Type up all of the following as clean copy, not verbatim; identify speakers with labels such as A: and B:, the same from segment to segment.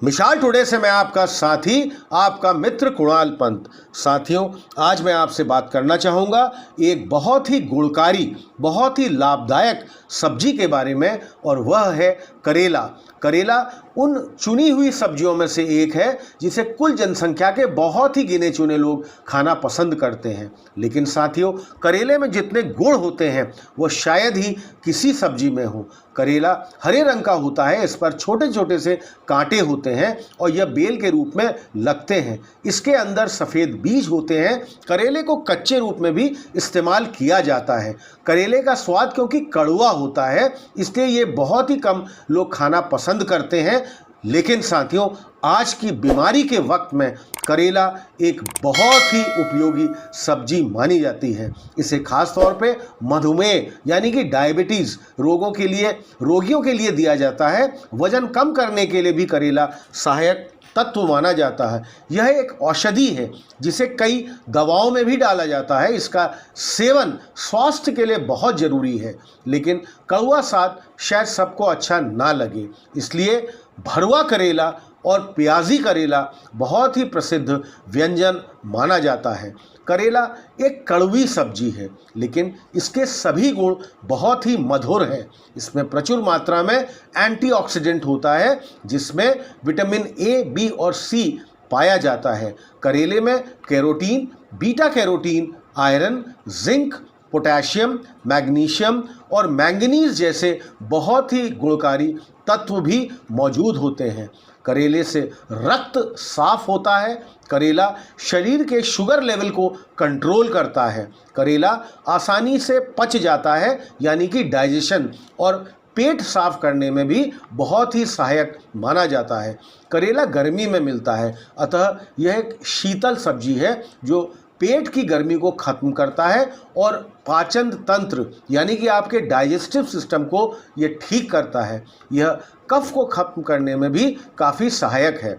A: विशाल today से मैं आपका साथी, आपका मित्र कुणाल पंत। साथियों, आज मैं आपसे बात करना चाहूँगा एक बहुत ही गुणकारी, बहुत ही लाभदायक सब्जी के बारे में, और वह है करेला। करेला उन चुनी हुई सब्जियों में से एक है जिसे कुल जनसंख्या के बहुत ही गिने चुने लोग खाना पसंद करते हैं। लेकिन साथियों, करेले में जितने गुण होते हैं वो शायद ही किसी सब्जी में हो। करेला हरे रंग का होता है, इस पर छोटे छोटे से कांटे होते हैं और यह बेल के रूप में लगते हैं। इसके अंदर सफ़ेद बीज होते हैं। करेले को कच्चे रूप में भी इस्तेमाल किया जाता है। करेले का स्वाद क्योंकि कड़वा होता है, इसलिए ये बहुत ही कम लोग खाना पसंद करते हैं। लेकिन साथियों, आज की बीमारी के वक्त में करेला एक बहुत ही उपयोगी सब्जी मानी जाती है। इसे खास तौर पे मधुमेह यानी कि डायबिटीज़ रोगियों के लिए दिया जाता है। वजन कम करने के लिए भी करेला सहायक तत्व माना जाता है। यह एक औषधि है जिसे कई दवाओं में भी डाला जाता है। इसका सेवन स्वास्थ्य के लिए बहुत ज़रूरी है, लेकिन कड़वा स्वाद शायद सबको अच्छा ना लगे, इसलिए भरवा करेला और प्याजी करेला बहुत ही प्रसिद्ध व्यंजन माना जाता है। करेला एक कड़वी सब्जी है, लेकिन इसके सभी गुण बहुत ही मधुर हैं। इसमें प्रचुर मात्रा में एंटीऑक्सीडेंट होता है, जिसमें विटामिन ए, बी और सी पाया जाता है। करेले में carotene, beta carotene, iron, zinc, potassium, magnesium और मैंगनीज जैसे बहुत ही गुणकारी तत्व भी मौजूद होते हैं। करेले से रक्त साफ होता है। करेला शरीर के शुगर लेवल को कंट्रोल करता है। करेला आसानी से पच जाता है, यानी कि डाइजेशन और पेट साफ करने में भी बहुत ही सहायक माना जाता है। करेला गर्मी में मिलता है, अतः यह एक शीतल सब्जी है जो पेट की गर्मी को खत्म करता है और पाचन तंत्र यानी कि आपके डाइजेस्टिव सिस्टम को ये ठीक करता है। यह कफ को खत्म करने में भी काफ़ी सहायक है।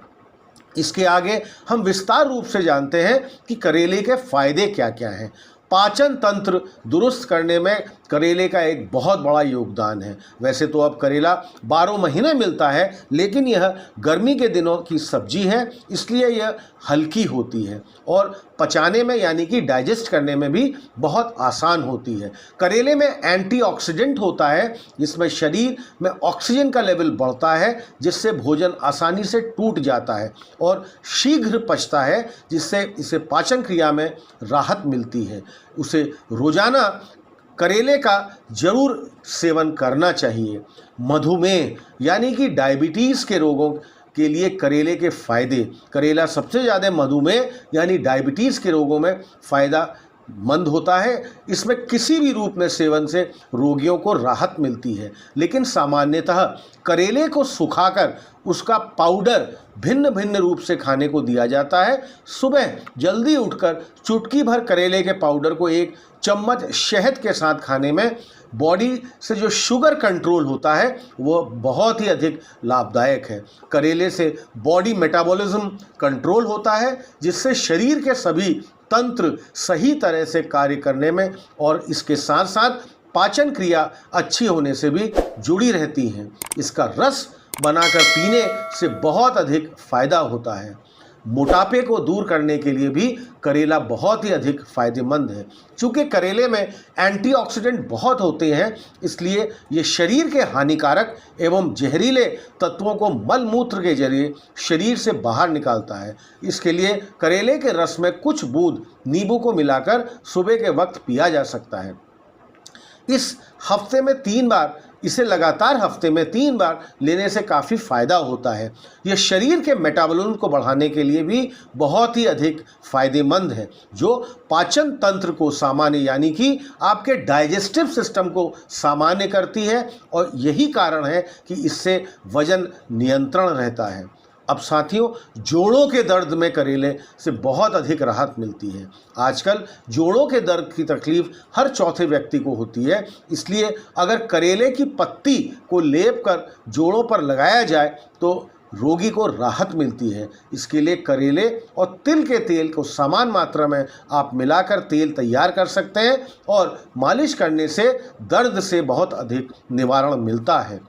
A: इसके आगे हम विस्तार रूप से जानते हैं कि करेले के फायदे क्या क्या हैं। पाचन तंत्र दुरुस्त करने में करेले का एक बहुत बड़ा योगदान है। वैसे तो अब करेला 12 महीने मिलता है, लेकिन यह गर्मी के दिनों की सब्जी है, इसलिए यह हल्की होती है और पचाने में यानी कि डाइजेस्ट करने में भी बहुत आसान होती है। करेले में एंटीऑक्सीडेंट होता है, जिसमें शरीर में ऑक्सीजन का लेवल बढ़ता है, जिससे भोजन आसानी से टूट जाता है और शीघ्र पचता है, जिससे इसे पाचन क्रिया में राहत मिलती है। उसे रोजाना करेले का जरूर सेवन करना चाहिए। मधुमेह यानी कि डायबिटीज़ के रोगों के लिए करेले के फायदे। करेला सबसे ज़्यादा मधुमेह यानी डायबिटीज़ के रोगों में फ़ायदेमंद होता है। इसमें किसी भी रूप में सेवन से रोगियों को राहत मिलती है, लेकिन सामान्यतः करेले को सुखाकर उसका पाउडर भिन्न भिन्न रूप से खाने को दिया जाता है। सुबह जल्दी उठकर चुटकी भर करेले के पाउडर को एक चम्मच शहद के साथ खाने में बॉडी से जो शुगर कंट्रोल होता है वो बहुत ही अधिक लाभदायक है। करेले से बॉडी मेटाबॉलिज्म कंट्रोल होता है, जिससे शरीर के सभी तंत्र सही तरह से कार्य करने में और इसके साथ साथ पाचन क्रिया अच्छी होने से भी जुड़ी रहती हैं। इसका रस बनाकर पीने से बहुत अधिक फायदा होता है। मोटापे को दूर करने के लिए भी करेला बहुत ही अधिक फायदेमंद है। चूँकि करेले में एंटीऑक्सीडेंट बहुत होते हैं, इसलिए ये शरीर के हानिकारक एवं जहरीले तत्वों को मल मूत्र के जरिए शरीर से बाहर निकालता है। इसके लिए करेले के रस में कुछ बूंद नींबू को मिलाकर सुबह के वक्त पिया जा सकता है। इसे लगातार हफ्ते में 3 बार लेने से काफ़ी फ़ायदा होता है। यह शरीर के मेटाबॉलिज्म को बढ़ाने के लिए भी बहुत ही अधिक फ़ायदेमंद है, जो पाचन तंत्र को सामान्य यानी कि आपके डाइजेस्टिव सिस्टम को सामान्य करती है, और यही कारण है कि इससे वजन नियंत्रण रहता है। अब साथियों, जोड़ों के दर्द में करेले से बहुत अधिक राहत मिलती है। आजकल जोड़ों के दर्द की तकलीफ हर चौथे व्यक्ति को होती है, इसलिए अगर करेले की पत्ती को लेप कर जोड़ों पर लगाया जाए तो रोगी को राहत मिलती है। इसके लिए करेले और तिल के तेल को समान मात्रा में आप मिलाकर तेल तैयार कर सकते हैं और मालिश करने से दर्द से बहुत अधिक निवारण मिलता है।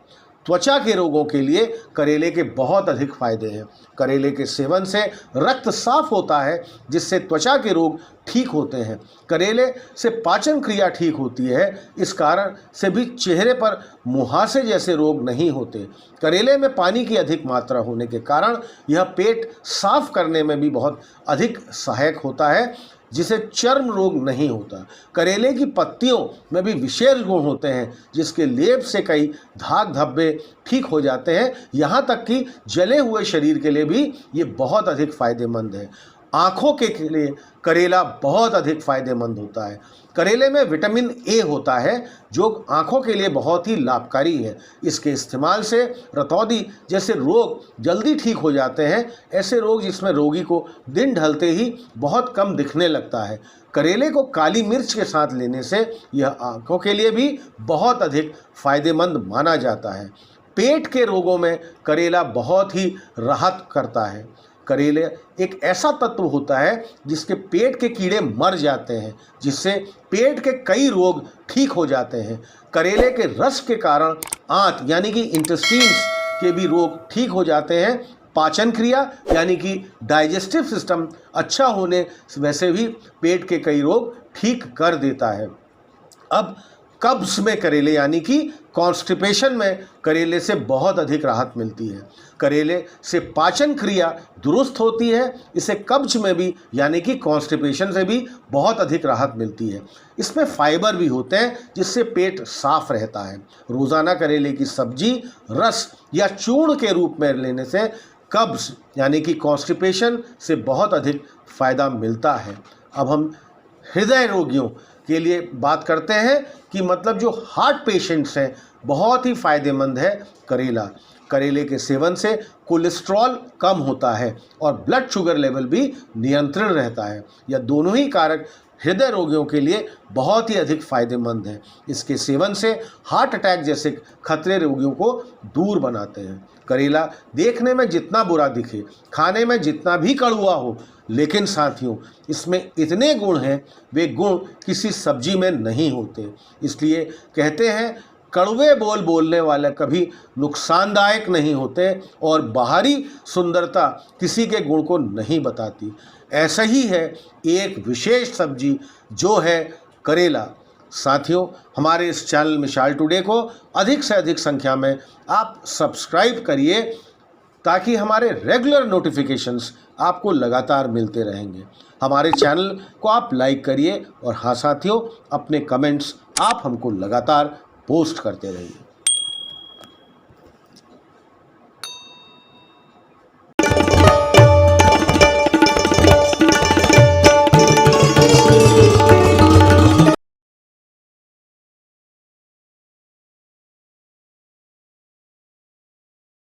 A: त्वचा के रोगों के लिए करेले के बहुत अधिक फायदे हैं। करेले के सेवन से रक्त साफ होता है, जिससे त्वचा के रोग ठीक होते हैं। करेले से पाचन क्रिया ठीक होती है, इस कारण से भी चेहरे पर मुहासे जैसे रोग नहीं होते। करेले में पानी की अधिक मात्रा होने के कारण यह पेट साफ करने में भी बहुत अधिक सहायक होता है, जिसे चर्म रोग नहीं होता। करेले की पत्तियों में भी विशेष गुण होते हैं, जिसके लेप से कई दाग धब्बे ठीक हो जाते हैं। यहाँ तक कि जले हुए शरीर के लिए भी ये बहुत अधिक फायदेमंद है। आँखों के लिए करेला बहुत अधिक फायदेमंद होता है। करेले में विटामिन ए होता है, जो आँखों के लिए बहुत ही लाभकारी है। इसके इस्तेमाल से रतौंधी जैसे रोग जल्दी ठीक हो जाते हैं। ऐसे रोग जिसमें रोगी को दिन ढलते ही बहुत कम दिखने लगता है। करेले को काली मिर्च के साथ लेने से यह आँखों के लिए भी बहुत अधिक फायदेमंद माना जाता है। पेट के रोगों में करेला बहुत ही राहत करता है। करेले एक ऐसा तत्व होता है जिसके पेट के कीड़े मर जाते हैं, जिससे पेट के कई रोग ठीक हो जाते हैं। करेले के रस के कारण आंत यानी कि इंटेस्टाइन्स के भी रोग ठीक हो जाते हैं। पाचन क्रिया यानी कि डाइजेस्टिव सिस्टम अच्छा होने वैसे भी पेट के कई रोग ठीक कर देता है। अब कब्ज में करेले यानी कि कॉन्स्टिपेशन में करेले से बहुत अधिक राहत मिलती है। करेले से पाचन क्रिया दुरुस्त होती है। इसे कब्ज में भी यानी कि कॉन्स्टिपेशन से भी बहुत अधिक राहत मिलती है। इसमें फाइबर भी होते हैं, जिससे पेट साफ रहता है। रोज़ाना करेले की सब्जी, रस या चूर्ण के रूप में लेने से कब्ज यानी कि कॉन्स्टिपेशन से बहुत अधिक फ़ायदा मिलता है। अब हम हृदय रोगियों के लिए बात करते हैं कि मतलब जो हार्ट पेशेंट्स हैं, बहुत ही फायदेमंद है करेला। करेले के सेवन से कोलेस्ट्रॉल कम होता है और ब्लड शुगर लेवल भी नियंत्रण रहता है। यह दोनों ही कारक हृदय रोगियों के लिए बहुत ही अधिक फायदेमंद है। इसके सेवन से हार्ट अटैक जैसे खतरे रोगियों को दूर बनाते हैं। करेला देखने में जितना बुरा दिखे, खाने में जितना भी कड़वा हो, लेकिन साथियों इसमें इतने गुण हैं, वे गुण किसी सब्जी में नहीं होते। इसलिए कहते हैं कड़वे बोल बोलने वाले कभी नुकसानदायक नहीं होते और बाहरी सुंदरता किसी के गुण को नहीं बताती। ऐसा ही है एक विशेष सब्जी जो है करेला। साथियों, हमारे इस चैनल मिसाल टुडे को अधिक से अधिक संख्या में आप सब्सक्राइब करिए, ताकि हमारे रेगुलर नोटिफिकेशंस आपको लगातार मिलते रहेंगे। हमारे चैनल को आप लाइक करिए और हाँ साथियों, अपने कमेंट्स आप हमको लगातार पोस्ट करते रहिए।